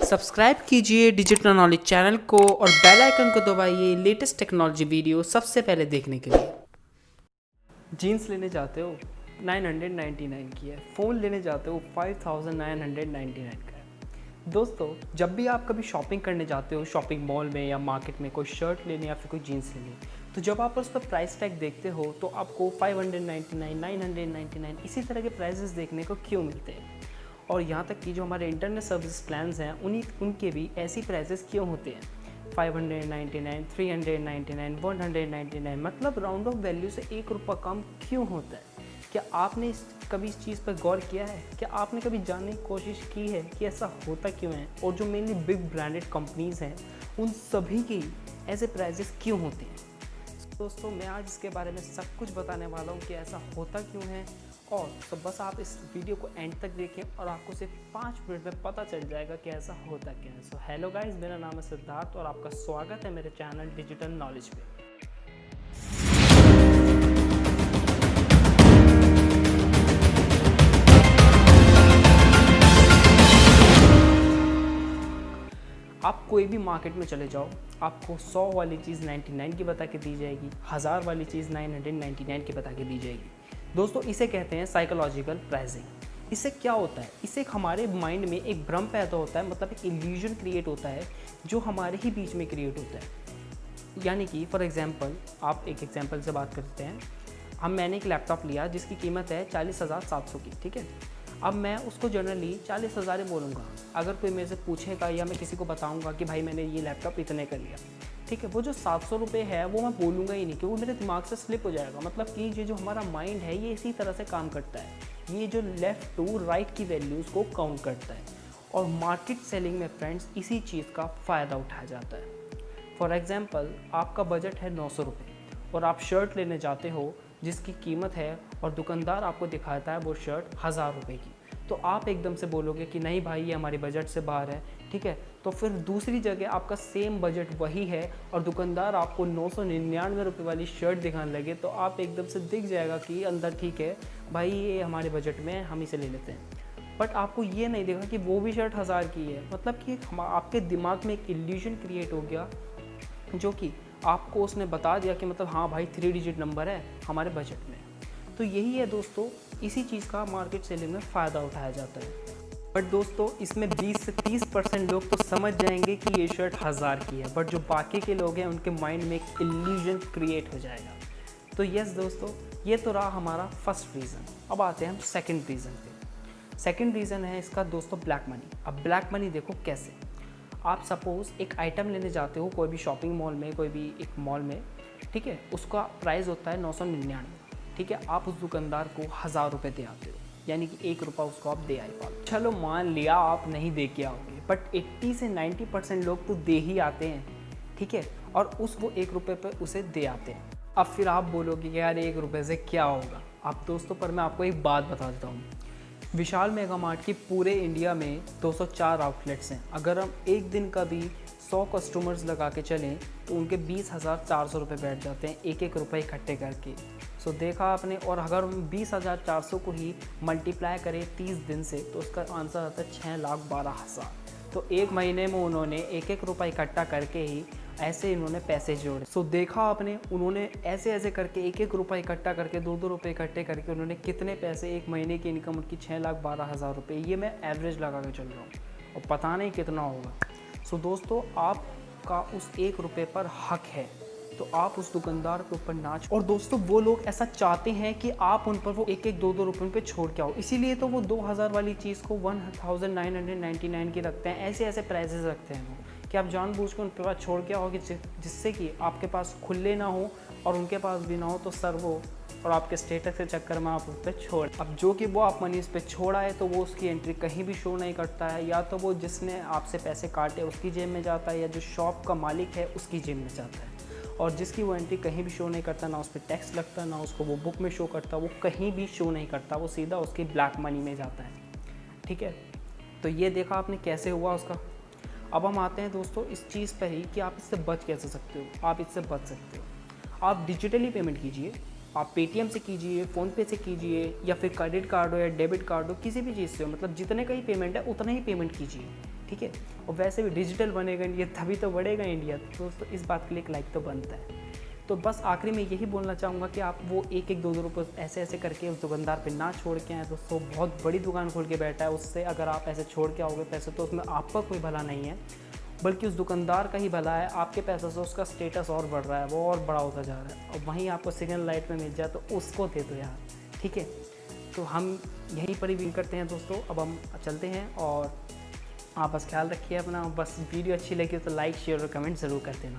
Subscribe कीजिए digital knowledge channel को और बेल आइकन को दबाइए लेटेस्ट टेक्नोलॉजी वीडियो सबसे पहले देखने के लिए। जीन्स लेने जाते हो 999 की है, फ़ोन लेने जाते हो 5999 का है। दोस्तों, जब भी आप कभी शॉपिंग करने जाते हो शॉपिंग मॉल में या मार्केट में कोई शर्ट लेने या फिर कोई जीन्स लेने, तो जब आप उस पर प्राइस टैग देखते हो तो आपको 599, 999 इसी तरह के प्राइजेस देखने को क्यों मिलते हैं। और यहाँ तक कि जो हमारे इंटरनेट सर्विस प्लान्स हैं उनके भी ऐसी प्राइसेस क्यों होते हैं 599, 399, 199, मतलब राउंड ऑफ वैल्यू से ₹1 कम क्यों होता है। क्या आपने कभी इस चीज़ पर गौर किया है? क्या आपने कभी जानने की कोशिश की है कि ऐसा होता क्यों है? और जो मेनली बिग ब्रांडेड कंपनीज़ हैं उन सभी की ऐसे प्राइसेस क्यों होते हैं। दोस्तों, मैं आज इसके बारे में सब कुछ बताने वाला हूँ कि ऐसा होता क्यों है। और तो बस आप इस वीडियो को एंड तक देखें और आपको सिर्फ 5 मिनट में पता चल जाएगा कि ऐसा होता क्या है। सो हेलो गाइस, मेरा नाम है सिद्धार्थ और आपका स्वागत है मेरे चैनल डिजिटल नॉलेज पे। आप कोई भी मार्केट में चले जाओ, आपको 100 वाली चीज़ 99 की बता के दी जाएगी, 1000 वाली चीज़ 999 की बता के दी जाएगी। दोस्तों, इसे कहते हैं साइकोलॉजिकल प्राइसिंग। इससे क्या होता है? इससे हमारे माइंड में एक भ्रम पैदा होता है, मतलब एक इल्यूजन क्रिएट होता है जो हमारे ही बीच में क्रिएट होता है। यानी कि फॉर एग्जांपल, आप एक एग्जांपल से बात करते हैं। मैंने एक लैपटॉप लिया जिसकी कीमत है 40,700 की, ठीक है। अब मैं उसको जनरली 40,000 ही बोलूँगा। अगर कोई मेरे से पूछेगा या मैं किसी को बताऊँगा कि भाई मैंने ये लैपटॉप इतने का लिया, ठीक है, वो जो 700 रुपये है वो मैं बोलूँगा ही नहीं, क्योंकि मेरे दिमाग से स्लिप हो जाएगा। मतलब कि ये जो हमारा माइंड है ये इसी तरह से काम करता है, ये जो लेफ़्ट टू राइट की वैल्यूज़ को काउंट करता है। और मार्केट सेलिंग में फ्रेंड्स इसी चीज़ का फ़ायदा उठाया जाता है। फॉर एग्ज़ाम्पल, आपका बजट है 900 रुपये और आप शर्ट लेने जाते हो जिसकी कीमत है और दुकानदार आपको दिखाता है वो शर्ट 1000 रुपये की, तो आप एकदम से बोलोगे कि नहीं भाई, ये हमारे बजट से बाहर है, ठीक है। तो फिर दूसरी जगह आपका सेम बजट वही है और दुकानदार आपको 999 रुपये वाली शर्ट दिखाने लगे, तो आप एकदम से दिख जाएगा कि अंदर ठीक है भाई, ये हमारे बजट में है, हम इसे ले लेते हैं। बट आपको ये नहीं देखा कि वो भी शर्ट 1000 की है। मतलब कि आपके दिमाग में एक इल्यूजन क्रिएट हो गया जो कि आपको उसने बता दिया कि मतलब हाँ भाई, 3 डिजिट नंबर है हमारे बजट में। तो यही है दोस्तों, इसी चीज़ का मार्केट सेलिंग में फ़ायदा उठाया जाता है। बट दोस्तों, इसमें 20 से 30% लोग तो समझ जाएंगे कि ये शर्ट 1000 की है, बट जो बाकी के लोग हैं उनके माइंड में एक इल्यूजन क्रिएट हो जाएगा। तो यस दोस्तों, ये तो रहा हमारा फर्स्ट रीज़न। अब आते हैं हम सेकंड रीज़न पे। सेकंड रीज़न है इसका दोस्तों ब्लैक मनी। अब ब्लैक मनी देखो कैसे। आप सपोज़ एक आइटम लेने जाते हो कोई भी शॉपिंग मॉल में, कोई भी एक मॉल में, ठीक है, उसका प्राइस होता है 999, ठीक है। आप उस दुकानदार को 1000 रुपये दे आते हो, यानी कि ₹1 उसको आप दे आए पाओ। चलो मान लिया आप नहीं दे के आओगे, बट 80 से 90% लोग तो दे ही आते हैं, ठीक है, और वो ₹1 पे उसे दे आते हैं। अब फिर आप बोलोगे कि यार ₹1 से क्या होगा। अब दोस्तों, पर मैं आपको एक बात बता देता हूँ। विशाल मेगा मार्ट की पूरे इंडिया में 204 आउटलेट्स हैं। अगर हम एक दिन का भी 100 कस्टमर्स लगा के चलें तो उनके 20,400 रुपये बैठ जाते हैं, एक रुपये इकट्ठे करके। सो देखा आपने। और अगर हम 20,400 को ही मल्टीप्लाई करें 30 दिन से तो उसका आंसर आता है 6,12,000। तो एक महीने में उन्होंने एक रुपये इकट्ठा करके ही ऐसे इन्होंने पैसे जोड़े। सो देखा आपने, उन्होंने ऐसे ऐसे करके एक रुपये इकट्ठा करके 2 रुपये इकट्ठे करके उन्होंने कितने पैसे, एक महीने की इनकम उनकी 6,12,000 रुपये। ये मैं एवरेज लगा के चल रहा हूँ और पता नहीं कितना होगा। सो दोस्तों, आपका उस ₹1 पर हक है, तो आप उस दुकानदार के ऊपर नाच। और दोस्तों, वो लोग ऐसा चाहते हैं कि आप उन पर वो 2 रुपये पे छोड़ के आओ, इसीलिए तो वो 2000 वाली चीज़ को 1999 की रखते हैं। ऐसे ऐसे प्राइसेस रखते हैं वो कि आप जानबूझ के उन पे पास छोड़ के आओगे, जिससे कि आपके पास खुले ना हो और उनके पास भी ना हो, तो सर वो और आपके स्टेटस के चक्कर में आप उस पर छोड़। अब जो कि वो आप मनी इस पर छोड़ा है तो वो उसकी एंट्री कहीं भी शो नहीं करता है, या तो वो जिसने आपसे पैसे काटे उसकी जेब में जाता है, या जो शॉप का मालिक है उसकी जेब में जाता है। और जिसकी वो एंट्री कहीं भी शो नहीं करता, ना उस पर टैक्स लगता, ना उसको वो बुक में शो करता, वो कहीं भी शो नहीं करता, वो सीधा उसकी ब्लैक मनी में जाता है, ठीक है। तो ये देखा आपने कैसे हुआ उसका। अब हम आते हैं दोस्तों इस चीज़ पर ही कि आप इससे बच कैसे सकते हो। आप इससे बच सकते हो, आप डिजिटली पेमेंट कीजिए। आप पेटीएम से कीजिए, फ़ोनपे से कीजिए, या फिर क्रेडिट कार्ड हो या डेबिट कार्ड हो, किसी भी चीज़ से हो, मतलब जितने का ही पेमेंट है उतना ही पेमेंट कीजिए, ठीक ठीक है। और वैसे भी डिजिटल बनेगा इंडिया तभी तो बढ़ेगा इंडिया। तो दोस्तों इस बात के लिए एक लाइक तो बनता है। तो बस आखिरी में यही बोलना चाहूँगा कि आप वो 1-1 2-2 रुपये ऐसे ऐसे करके उस दुकानदार पे ना छोड़ के आएँ। दोस्तों बहुत बड़ी दुकान खोल के बैठा है, उससे अगर आप ऐसे छोड़ के आओगे पैसे तो उसमें आपका कोई भला नहीं है, बल्कि उस दुकानदार का ही भला है। आपके पैसों से उसका स्टेटस और बढ़ रहा है, वो और बड़ा होता जा रहा है। और वहीं आपको सिग्नल लाइट में मिल जाए तो उसको दे दो यार, ठीक है। तो हम यहीं पर ही भी करते हैं दोस्तों। अब हम चलते हैं और आप बस ख्याल रखिए अपना। बस वीडियो अच्छी लगी तो लाइक शेयर और कमेंट ज़रूर कर देना।